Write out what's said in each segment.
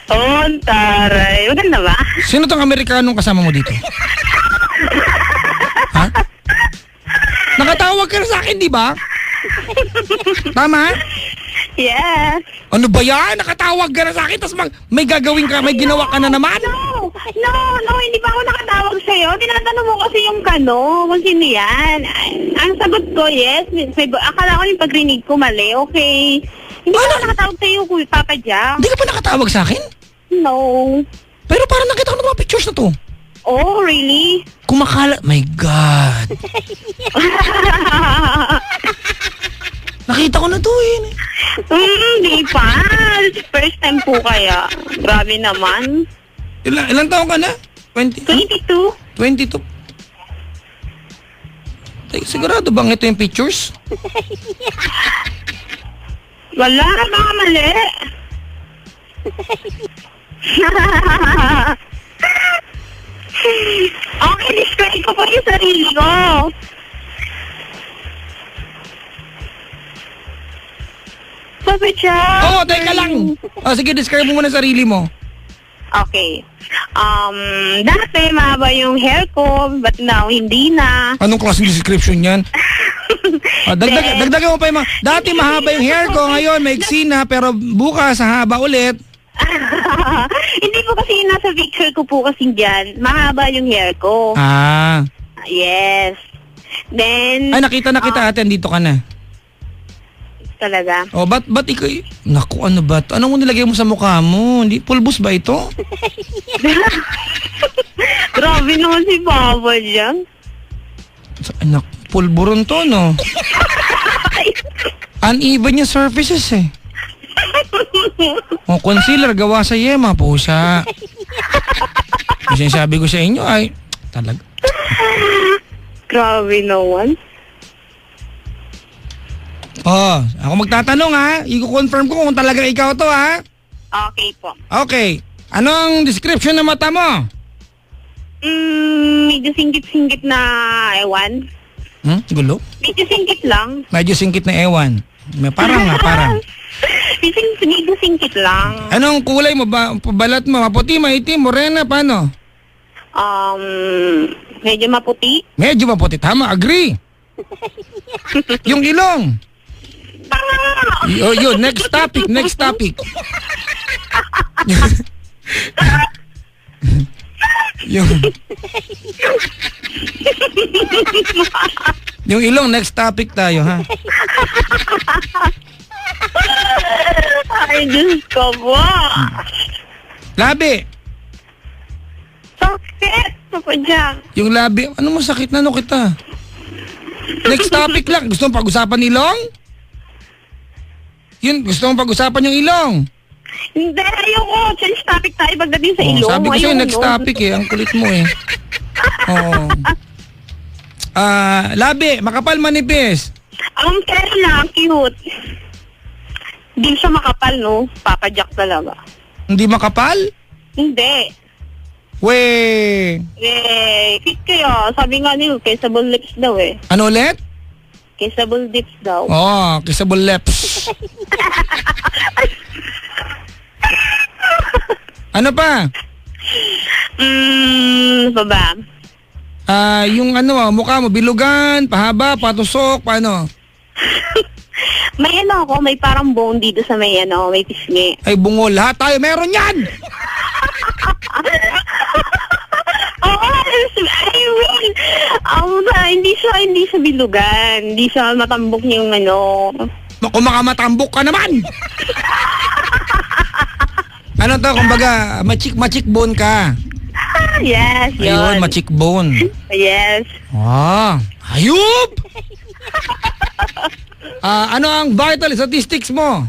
Oh, taray. Maganda ba? Sino tong Amerikanong kasama mo dito? Ha? Nakatawag ka na sa akin, di ba? Tama? Yes. Ano ba yan? Nakatawag ka na sa akin, tapos may gagawin ka, may ginawa ka na naman? No, hindi pa ako nakatawag sa'yo. Tinatanong mo kasi yung kung sino yan. Ang sagot ko, yes. Akala ko yung pagrinig ko mali, okay. Hindi pa ako nakatawag sa'yo, Papa Jack. Hindi ka pa nakatawag sa akin? No. Pero parang nakita ko ng mga pictures na to. Oh, really? My God. Nakita ko na to eh. Hindi pa. First time po kaya. Grabe naman. Ilang taon ka na? 20? 22. 22? Sigurado bang ito yung pictures? Wala, baka mali. Okay, describe ko po yung sarili ko. Papa Jack. Oo, teka lang. Sige, describe mo muna sarili mo. Okay. Dati mahaba yung hair ko, but now hindi na. Anong klaseng description yan? Dagdagan mo pa yung dati mahaba yung hair ko, ngayon maiksi na, pero bukas hahaba ulit. Hindi po kasi nasa picture ko po kasi dyan. Mahaba yung hair ko. Ah. Yes. Then... Ay, nakita ate, andito ka na. Talaga? Oh, ba't ikaw... Naku, ano ba? Anong nilagay mo sa mukha mo? Hindi, pulbos ba ito? Grabe naman si Papa dyan. Anak, pulburon to, no? Uneven yung surfaces, eh. Oh, concealer, gawa sa yema po siya. Kasi sabi ko sa inyo, ay, talaga. Grabe naman. Oh, ako magtatanong ha. I-confirm ko kung talaga ikaw to ha. Okay po. Okay. Anong description ng mata mo? Medyo singkit-singkit na ewan. Gulo? Medyo singkit lang. Medyo singkit na ewan. May parang. Medyo singkit lang. Anong kulay mo ba? Balat mo? Maputi, maitim, morena, paano? Medyo maputi. Medyo maputi. Tama, agree. Yung ilong. Yun, next topic. Yung ilong, next topic tayo, ha? Ay, Diyos ko po. Labi. Sakit, Papa Jack. Yung labi, ano mo sakit na kita? Next topic lang. Gusto mong pag-usapan ilong? Yun, gusto mong pag-usapan yung ilong? Hindi, ayoko. Change topic tayo pagdating sa ilong. Sabi ko sa'yo, next topic eh. Ang kulit mo eh. Oo. Labi, makapal manipis. Pero lang, cute. Hindi siya makapal, no? Papa Jack talaga. Hindi makapal? Hindi. Weh. Cute kayo. Sabi nga niyo, kissable lips daw eh. Ano ulit? Kissable lips daw. Oo, kissable lips. Ano pa? Baba. Yung mukha mo, bilugan, pahaba, patusok, paano? May ako, may parang bone dito sa may may pisngi. Ay, bungo, lahat tayo meron yan! Oo, I mean, hindi siya bilugan. Hindi siya matambok yung Kung makamatambok ka naman! Ano to, kumbaga, machik bone ka. Yes, yun. Ayun, machik bone. Yes. Hayop! Ano ang vital statistics mo?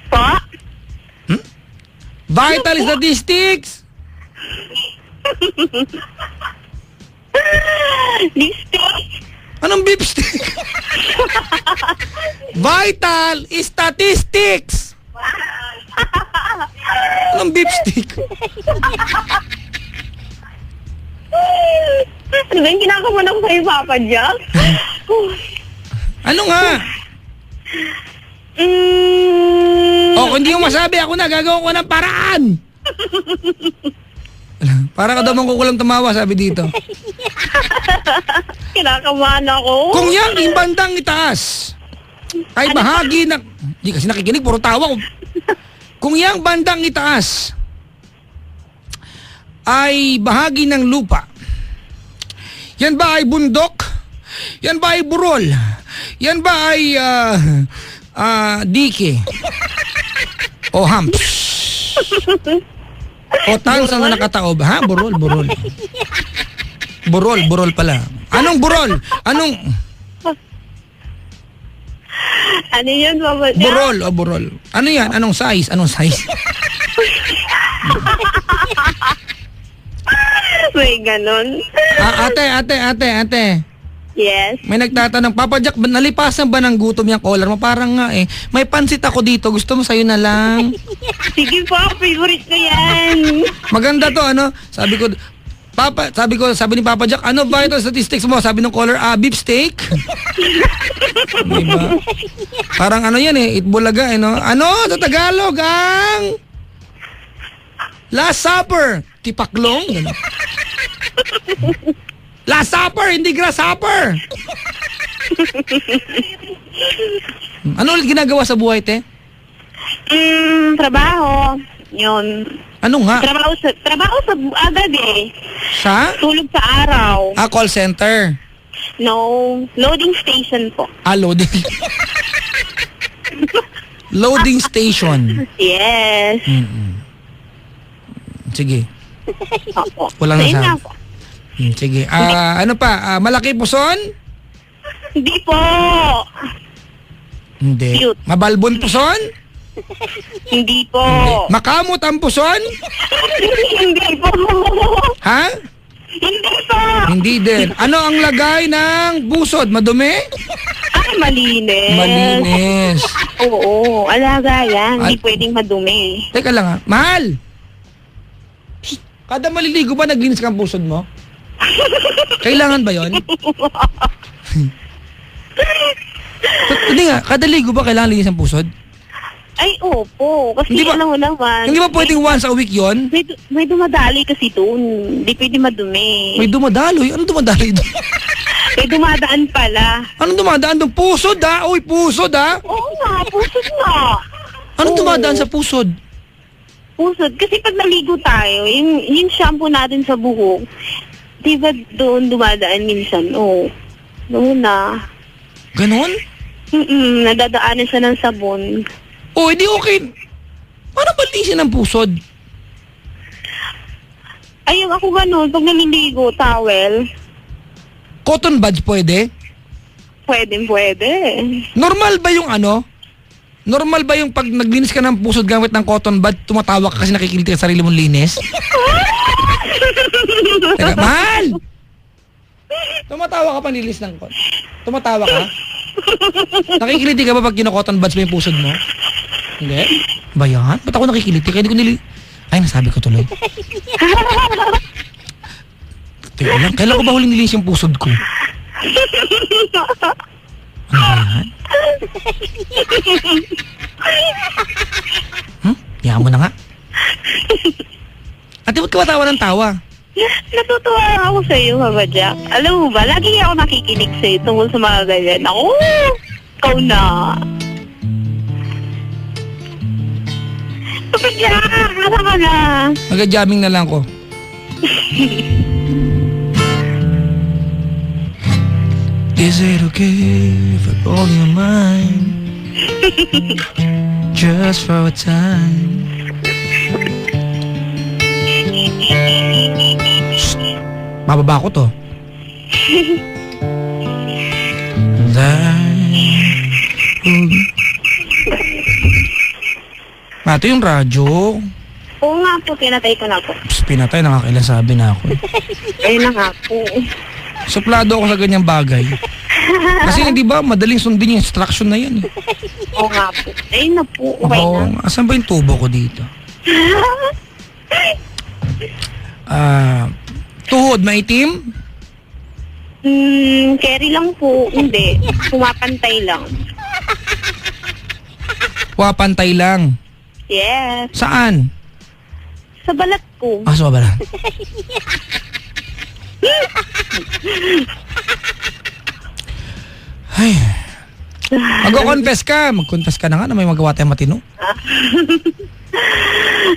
Po? Vital statistics? Lipstick? Anong beefstick? Vital statistics! Anong beefstick? Ano ba yung kinakaman ako sa'yo, Papa Jack? Ano nga? kung hindi mo masabi, ako na, gagawin ko ng paraan. Para ka daw mangkukulang tumawa, sabi dito. Kinakabahan ako. Kung yang bandang itaas ay bahagi ng... Hindi kasi nakikinig, puro tawa ko. Kung yang bandang itaas ay bahagi ng lupa, yan ba ay bundok? Yan ba ay burol? Yan ba ay dike? O humps? O tansa na nakataob? Ha? Burol. Burol pala. Anong burol? Anong... Ano yun, Papa Jack? Burol. Ano yan? Anong size? May ganon. Ate. Yes. May nagtatanong, Papa Jack, nalipasan ba ng gutom yung caller mo? Parang nga may pansit ako dito. Gusto mo sa'yo na lang? Sige po, favorite ko yan. Maganda to, ano? Sabi ni Papa Jack, ano ba ito statistics mo? Sabi ng caller, beef steak? Diba? Parang ano yan Itbulaga no? Ano? Sa Tagalog, ang Last Supper. Tipaklong? Ganun. Last Supper, hindi Grasshopper. Ano ulit ginagawa sa buhay, te? Trabaho. Yun. Ano nga? Trabaho sa agad Sa? Tulog sa araw. Call center. No, loading station po. Loading. Loading station. Yes. Sige. Opo. Walang Ayun nasabi. nga po. Sige. Ano pa? Malaki puson? Hindi po. Hindi. Cute. Mabalbon puson? Hindi po. Makamot ang puson? Hindi po. Ha? Hindi po. Hindi din. Ano ang lagay ng pusod? Madumi? Ay, malinis. Malinis. Oo, alaga yan. Hindi Ay. pwedeng madumi. Teka lang Mahal! Kada maliligo ba naglinis ka ang pusod mo? Kailangan ba yon? Hindi nga, kada ligo ba kailangan linis ang pusod? Ay, opo. Kasi Hindi ba- alam mo naman. Hindi ba pwedeng once a week yon? May dumadali kasi doon. Hindi pwede madumi. May dumadaloy. Ano dumadaloy doon? May dumadaan pala. Anong dumadaan doon? Pusod ha? Uy, pusod ha? Oo nga, pusod nga. Anong Oo. dumadaan sa pusod? Pusod. Kasi pag naligo tayo, yung shampoo natin sa buhok, di ba doon dumadaan minsan? Oo. Noon na. Ganon? Nadadaanan siya ng sabon. O, edi okay. Paano ba linisin ang pusod? Ayun, ako ganun. Pag naliligo, towel, Cotton buds pwede? pwede. Normal ba yung ano? Normal ba yung pag naglinis ka ng pusod gamit ng cotton bud, tumatawa ka kasi nakikiliti ka sa sarili mong linis? Teka, Mahal! Tumatawa ka pa nilis ng cotton. Tumatawa ka? Nakikiliti ka ba pag kino-cotton buds mo yung pusod mo? Hindi? Ba yan? Ba't ako nakikiliti? Kaya hindi ko Ay, nasabi ko tuloy. Teka lang, kailan ko ba huling nilinis yung pusod ko? Ano ba yan? Yaman mo na nga. Ate, ba't ka ba tawa ng tawa? Natutuwa ako sa iyo, Papa Jack. Alam mo ba, lagi ako nakikinig sa iyo tungkol sa mga ganyan. Ako, ikaw na. Papa Jack, asa ka na? Mag-jamming na lang ko. Is it okay if I call you mine? Just for a time. Shh. Mababa ko to. Ito yung radyo. Oo nga po, pinatay ko na po. Psst, pinatay, nakakailan sabi na ako. Ayun na nga po. Suplado ako sa ganyang bagay. Kasi di ba, madaling sundin yung instruction na yan. Oo nga po. Ayun na po, okay na. Asan ba yung tubo ko dito? Tuhod, maitim? Carry lang po. Hindi. Pumapantay lang. Wapantay lang. Yes. Saan? Sa balat ko. Ah, so ba na? Ay. Mag-confess ka. Mag-confess ka na nga na may magawa tayong matino.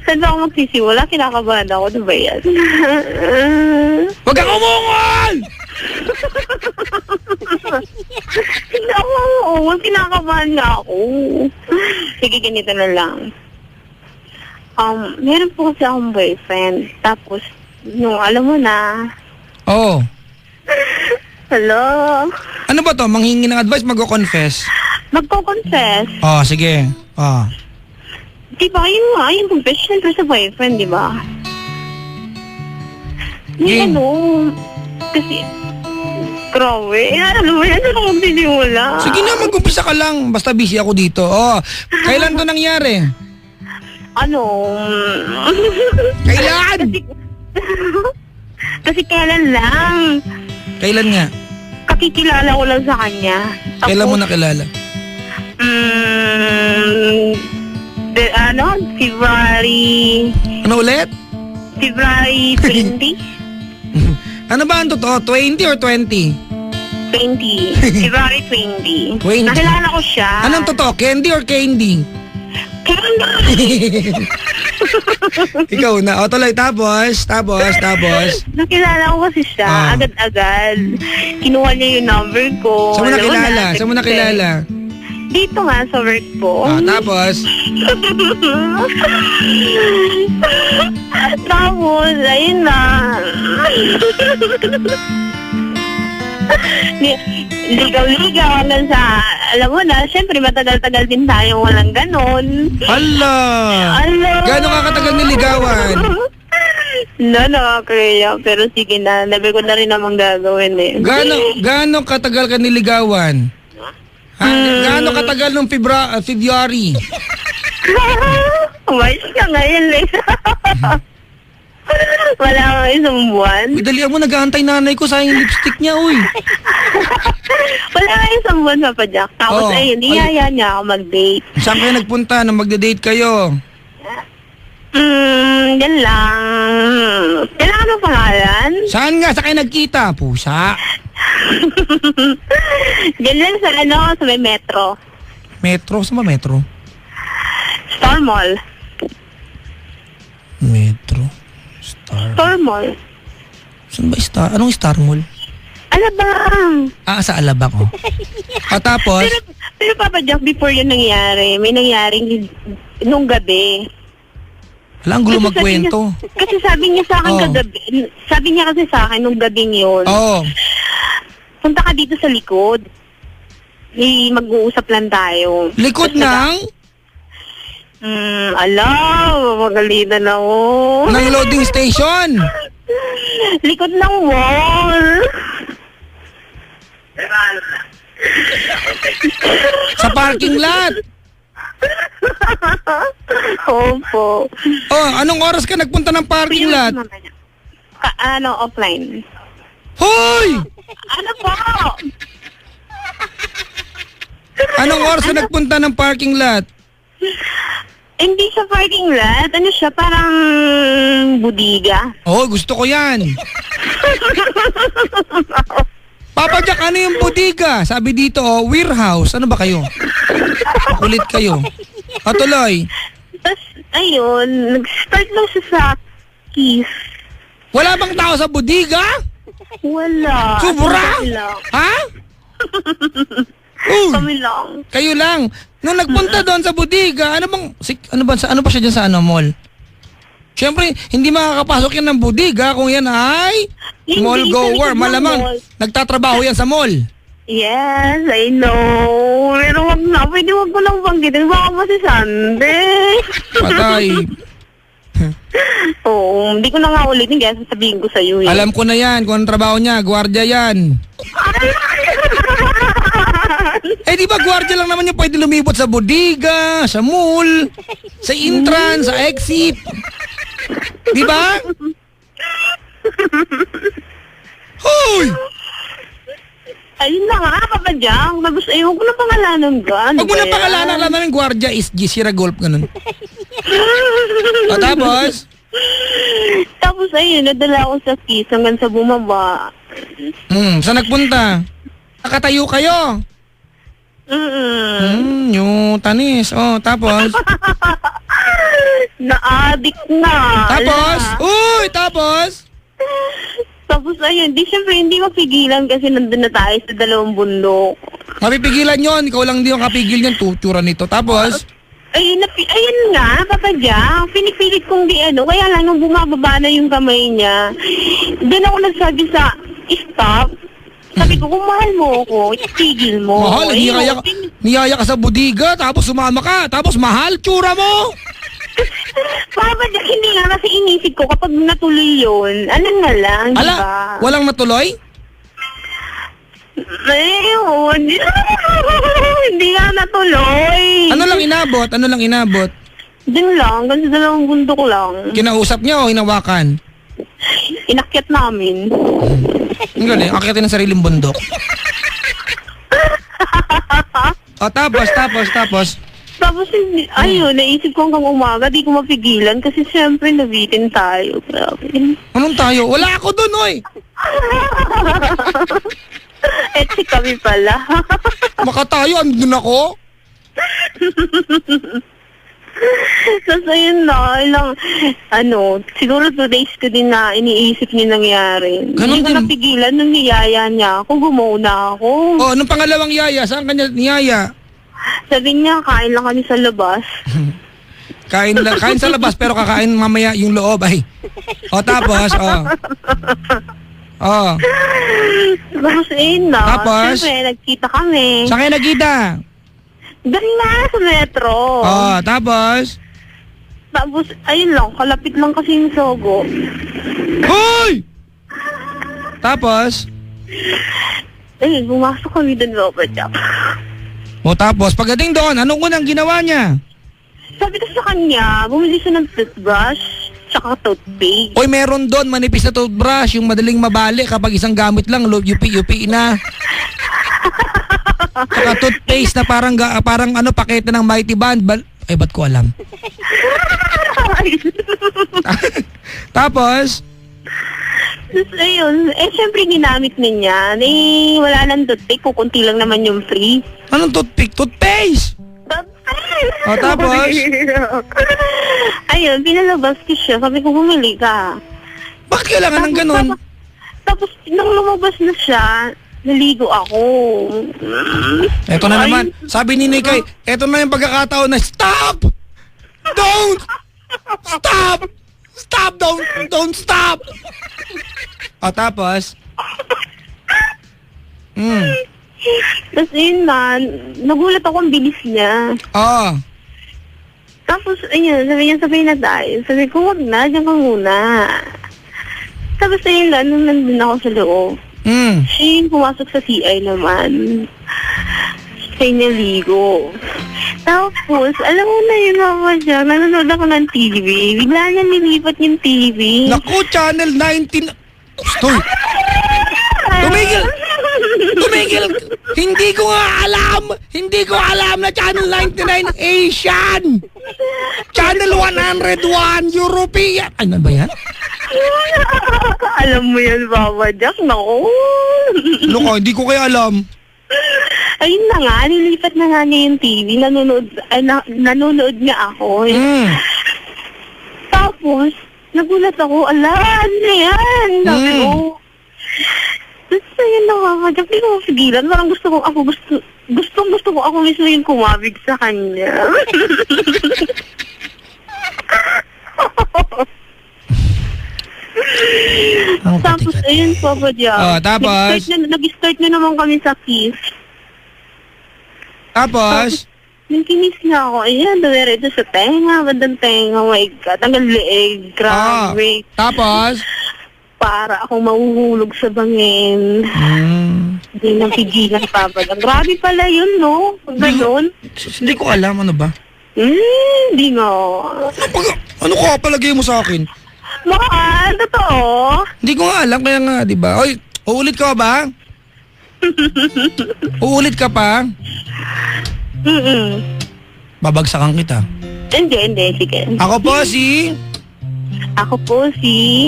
Saan ba ako magsisimula? Kinakabahan ako. Ano ba yan? Huwag kang umungol! Hindi ako. Kinakabahan na ako. Sige, ganito na lang. Meron po kasi akong boyfriend. Tapos, nung alam mo na. Oo. Hello? Ano ba to? Manghingi ng advice, mag-confess? Magko-confess. Oh, sige. Oh. Di ba, yun nga, yung confess syempre sa boyfriend, di ba? Game. Kasi, grabe, ano mo yan, ano kong sinimula? Sige na, mag-umpisa ka lang. Basta busy ako dito. Oh, kailan to nangyari? Kailan? Kasi kailan lang. Kailan nga? Kakikilala ko lang sa kanya. Kailan mo nakilala? February... Ano ulit? February 20? Ano ba ang totoo? 20 or 20? 20. February 20. 20. Nakilala ko siya. Anong totoo? Candy or candy? Candy! Ikaw na. O tuloy, tapos. Nakilala ko kasi siya, agad-agad. Kinuha niya yung number ko. Saan mo nakilala? Dito nga sa work ko. Tapos? Tapos, ayun na. Ligaw-ligaw hanggang sa, alam mo na, syempre matagal-tagal din tayo walang ganon. Hala! Gano'n ka katagal niligawan? Nakakaya. Pero sige na, nabi ko na rin namang gagawin eh. Gano'n katagal ka niligawan? Gano'n katagal nung February? Umayos ka ngayon, Lex. Wala kang isang buwan. Uy, dalihan mo, nag-aantay nanay ko, sayang yung lipstick niya, uy. Wala kang isang buwan, Papa Jack. Tapos ayun, niyaya niya ako mag-date. Saan kayo nagpunta nung magde-date kayo? Yan lang. Kailangan mo pangalan? Saan nga? Saan kayo nagkita? Pusa. Yan lang sa may metro. Metro? Saan ba metro? Star Mall. Metro? Star Mall. Saan ba Star? Anong Star Mall? Alabang. Sa Alabang, oh. Tapos? Pero Papa Jack, before yun nangyari, may nangyaring nung gabi. Wala, ang gulo magkwento. Kasi sabi niya sa akin kagabi, sabi niya kasi sa akin nung gabing yun. Punta ka dito sa likod. Mag-uusap lang tayo. Likod ng? Magalitan ako. Ng loading station? Likod ng wall. Sa parking lot? Opo. Anong oras ka nagpunta ng parking lot? Offline. Hoy! Ano po? Anong oras ka nagpunta ng parking lot? Hindi sa parking lot. Ano siya? Parang budiga. Gusto ko yan. Papa Jack, ano yung bodega? Sabi dito, warehouse. Ano ba kayo? Kulit kayo. Tuloy. Tapos, ayun, nag-start lang siya sa kiss. Wala bang tao sa bodega? Wala. Sobra? Ha? Kami lang. Kayo lang. Nung nagpunta doon sa bodega, ano ba siya dyan sa mall? Siyempre, hindi makakapasok yan ng bodega kung yan ay mall goer. Malamang, nagtatrabaho yan sa mall. Yes, I know. Pero wag na, pwede wag mo lang banggitin. Baka mo si Sunday. Patay. Hindi ko na nga ulitin kaya sasabihin ko sa'yo. Alam ko na yan, kung anong trabaho niya, gwardiya yan. Di ba gwardiya lang naman yung pwede lumibot sa bodega, sa mall, sa entrance, sa exit. Di ba? Hoy! Ayun na nga, Papa Jack. Ayoko na pangalanan ka. Huwag mo na pangalanan ng gwardiya is Gisira Golf, ganun. O tapos? Tapos ayun, nadala ako sa kiss hanggang sa bumaba. Saan nagpunta? Nakatayo kayo? Yung tanis. Oh, tapos? Na-addict na. Tapos? Ala. Uy, tapos? Tapos ayun, syempre hindi mapigilan kasi nandun na tayo sa dalawang bundok. Mapipigilan yon, ikaw lang di yung kapigil niyan, tutura nito. Tapos? Ayun nga, Papa Jack, pinipilit kong kaya lang nung bumababa na yung kamay niya, doon ako nagsabi sa stop. Sabi ko, kung mahal mo ako, itigil mo. Mahal, niyaya ka sa budiga, tapos sumama ka, tapos mahal, tsura mo. Papa Jack, hindi nga kasi inisip ko kapag natuloy yun, ano na lang, di Ala, ba? walang natuloy? Ayun, hindi nga natuloy. Ano lang inabot? Doon lang, ganun sa dalawang bundok lang. Kinausap niya o hinawakan? Inakyat namin. Ang galing, akitin ng sariling bundok. O tapos? Tapos, ayun, naisip ko hanggang umaga, di ko mapigilan kasi siyempre nabitin tayo. Grabe. Anong tayo? Wala ako dun, oy! Etsi kami pala. Baka tayo, andun ako? Tapos ayun na, siguro 2 days ko din na iniisip niya nangyari. Ganon Hindi ko din. napigilan nung niyaya niya ako, gumauna ako. O, anong pangalawang yaya? Saan kanya niyaya? Sabi niya, kain lang kami sa labas. Kain sa labas pero kakain mamaya yung loob ay. O tapos, Tapos ayun na, Tapos? siyempre, nagkita kami. Saan kayo nagkita? Doon na sa metro. Tapos? Tapos, ayun lang, kalapit lang kasi yung Sogo. Hoy! Tapos? Ayun, bumasok kami doon, Papa Jack. O tapos, pagdating doon, anong unang ginawa niya? Sabi ko sa kanya, bumili siya ng toothbrush, tsaka toothpaste. Oy, meron doon, manipis na toothbrush, yung madaling mabali kapag isang gamit lang, yupi na. Saka toothpaste na parang pakete ng Mighty Band. Ba't ko alam? Tapos? Tapos ayun, syempre ginamit niya. Wala nang toothpick, kukunti lang naman yung free. Anong toothpick? Toothpaste! Tapos? Ayun, pinalabas ko siya. Sabi ko, bumili ka. Bakit kailangan ng ganun? Tapos, nung lumabas na siya, naligo ako. Eto na naman. Sabi ni Nikay, eto na yung pagkakataon na stop! Don't! Stop! Stop! Don't stop! Tapos? Tapos yun na, nagulat ako ang bilis niya. Tapos, ayun, sabi na tayo. Sabi ko, wag na, dyan ka muna. Tapos ayun na, nung nandun ako sa loob. Siya yung pumasok sa CI naman. Siya yung naligo. Tapos, alam mo na yun, Mama Jack, nanonood ako ng TV. Bigla niya nilipat yung TV. Naku, Channel 19. Stoy! Tumigil! Hindi ko alam na Channel 99 Asian! Channel 101 European! Ano ba yan? Alam mo yan, Mama Jack, naku. Loka, hindi ko kaya alam. Ayun na nga, nilipat na nga niya yung TV. Nanonood nga ako. Tapos, nagulat ako, ano yan? Sabi ko, tapos ayun na nga, di ko mapigilan. Parang gusto ko ako mismo yung kumabig sa kanya. Tapos, ayun, Papa Jack. Tapos? Nag-start na naman kami sa kiss. Tapos? Nung kinis niya ako, ayan, dumiretso sa tenga, bandang tenga, oh my God, hanggang leeg, grabe. Tapos? Para akong mahuhulog sa bangin. Hindi nang pigilan, Papa Jack. Grabe pala yun, no? Ganon. Hindi ko alam, ano ba? Hindi nga. Ano ka palagay mo sa akin? Mahal, totoo. Hindi ko nga alam, kaya nga, di ba? Oy, uulit ka ba? Uulit ka pa? Mm-mm. Babagsakan kita. Hindi, sige. Ako po si... Ako po si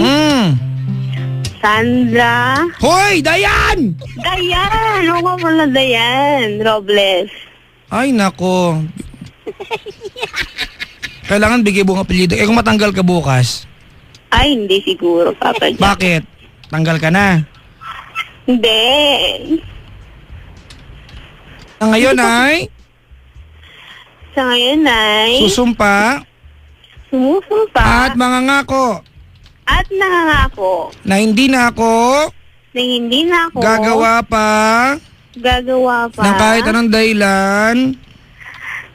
Sandra. Hoy, Dayan! Dayan! Oo pala, Dayan. Robles. Ay, nako. Kailangan bigay buong apelyido. Kung matanggal ka bukas, Ay, hindi siguro, Papa Jack. bakit? Tanggal ka na. Hindi. Ngayon ay Sa ngayon ay susumpa sumusumpa at mangangako at nangangako na hindi na ako na hindi na ako gagawa pa pa ng kahit anong dahilan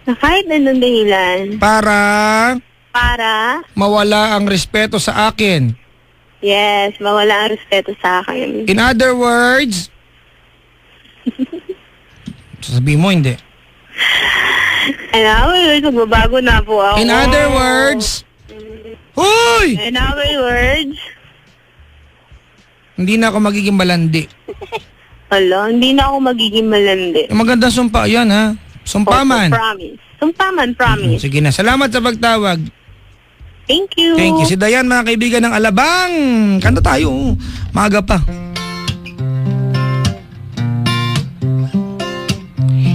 na kahit anong dahilan para para, mawala ang respeto sa akin. yes, mawala ang respeto sa akin. In other words, sasabihin mo hindi. Magbabago na po ako. In other words, Hoy! In other words, Hindi na ako magiging malandi. Hala, hindi na ako magiging malandi. Yung magandang sumpa, yan ha. Sumpaman. Promise. Sumpaman, promise. Sige na, salamat sa pagtawag. Thank you. Thank you. Si Dayan, mga kaibigan ng Alabang. Kanta tayo. Maaga pa.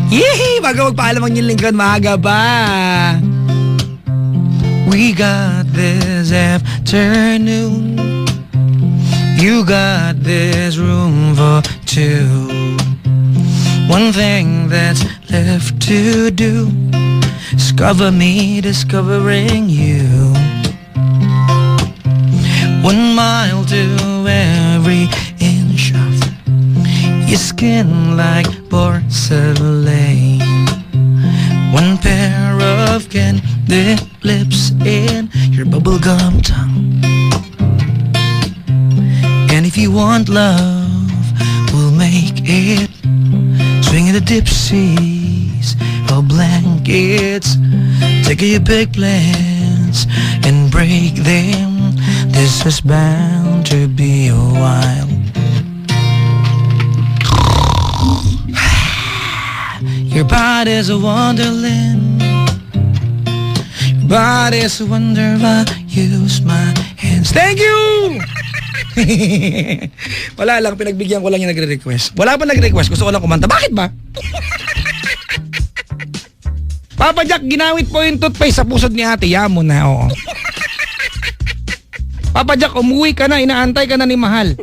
Yee! Bago magpaalam ang inyong lingkod, maaga pa. We got this afternoon. You got this room for two. One thing that's left to do. Discover me, discovering you. 1 mile to every inch of your skin like porcelain. One pair of candy lips and your bubblegum tongue. And if you want love, we'll make it. Swinging the dipsies or blankets. Take your big plans and break them. This is bound to be a while. Your body's a wonderland. Your body's a wonder. I use my hands. Thank you! Wala lang, pinagbigyan ko lang yung nagre-request. Wala pa nagre-request, gusto ko lang kumanta. Bakit ba? Papa Jack, ginawit po yung toothpaste sa pusod ni ate. Yamo na, oo. Papa Jack, umuwi ka na, inaantay ka na ni Mahal.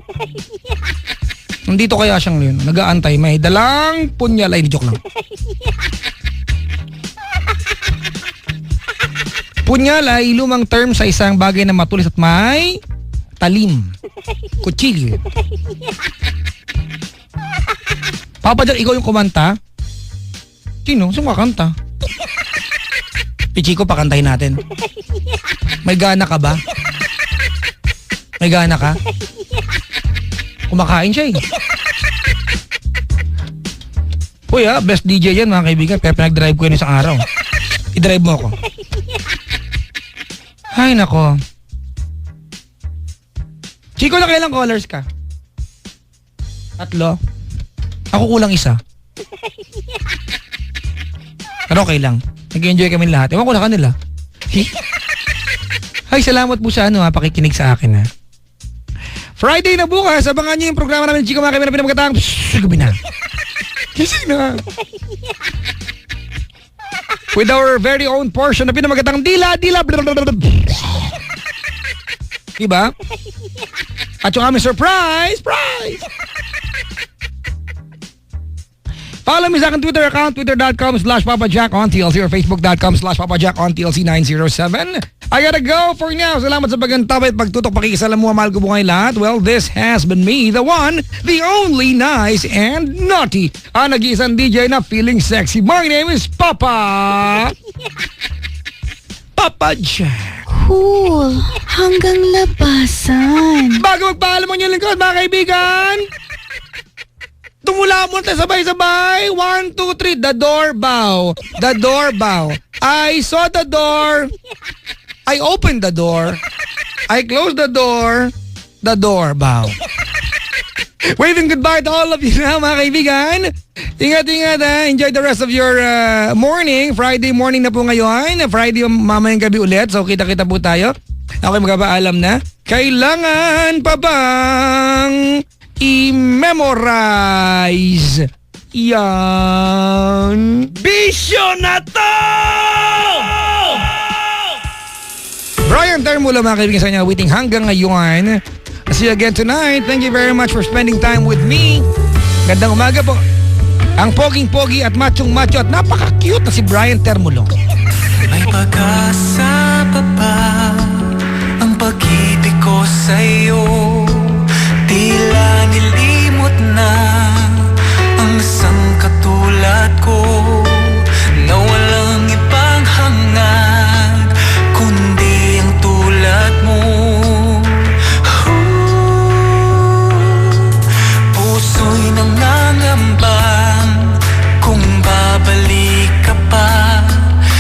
Nandito kaya siyang yun, nag-aantay. May dalang punyal. Ay, joke lang. Punyal ay lumang term sa isang bagay na matulis at may talim. Kutsilyo. Papa Jack, ikaw yung kumanta? Sino? Sino kakanta? Pichiko, pakantahin natin. May gana ka ba? May gana ka? Kumakain siya eh. Uy best DJ yan mga kaibigan. Pero pinag-drive ko yun isang araw. I-drive mo ako. Ay nako. Chico, na kailang callers ka? 3. Ako kulang 1. Pero okay lang. Nag-enjoy kami lahat. Ewan ko na kanila. Ay, salamat po sa pakikinig sa akin ha. Friday na bukas, abangan niyo yung programa namin Chico mga kaibigan na pinamagatang gabi na. Kising na. With our very own portion na pinamagatang dila. Diba? At yung aming surprise! Follow me sa aking Twitter account, twitter.com/PapaJackOnTLC or facebook.com/PapaJackOnTLC907. I gotta go for now. Salamat sa pagantapay at pagtutok pakikisalamuha. Mahal ko po kayo lahat. Well, this has been me, the one, the only nice and naughty. Ang nag-iisang DJ na feeling sexy. My name is Papa Jack. Cool. Hanggang labasan. Bago magpaalam mo yung lingkod, mga kaibigan, tumula mo tayo sabay-sabay. 1, 2, 3. The door bow. The door bow. I saw the door. I opened the door. I closed the door. The door bow. Waving goodbye to all of you na mga kaibigan. Ingat-ingat ha. Enjoy the rest of your morning. Friday morning na po ngayon. Friday mamayang gabi ulit. So kita-kita po tayo. Ako'y magpapaalam na. Kailangan pa bang i-memorize yan? Bisyo na to! Brian Termulo mga kaibigan sa inyo. Waiting hanggang ngayon. See you again tonight. Thank you very much for spending time with me. Gandang umaga po. Ang poging-pogi at machong-macho at napaka-cute na si Brian Termulo. May pag-asa.